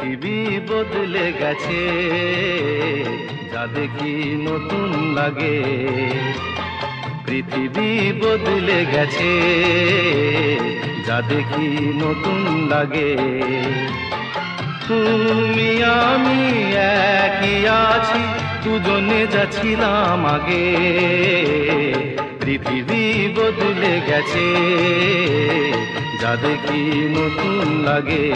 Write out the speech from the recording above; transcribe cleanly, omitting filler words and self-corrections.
পৃথিবী বদলে গেছে, যা দেখি নতুন লাগে। পৃথিবী বদলে গেছে, যা দেখি নতুন লাগে। তুমি আমি একই আছি, দুজনে যাচ্ছিলাম আগে। পৃথিবী বদলে গেছে, যা দেখি নতুন লাগে।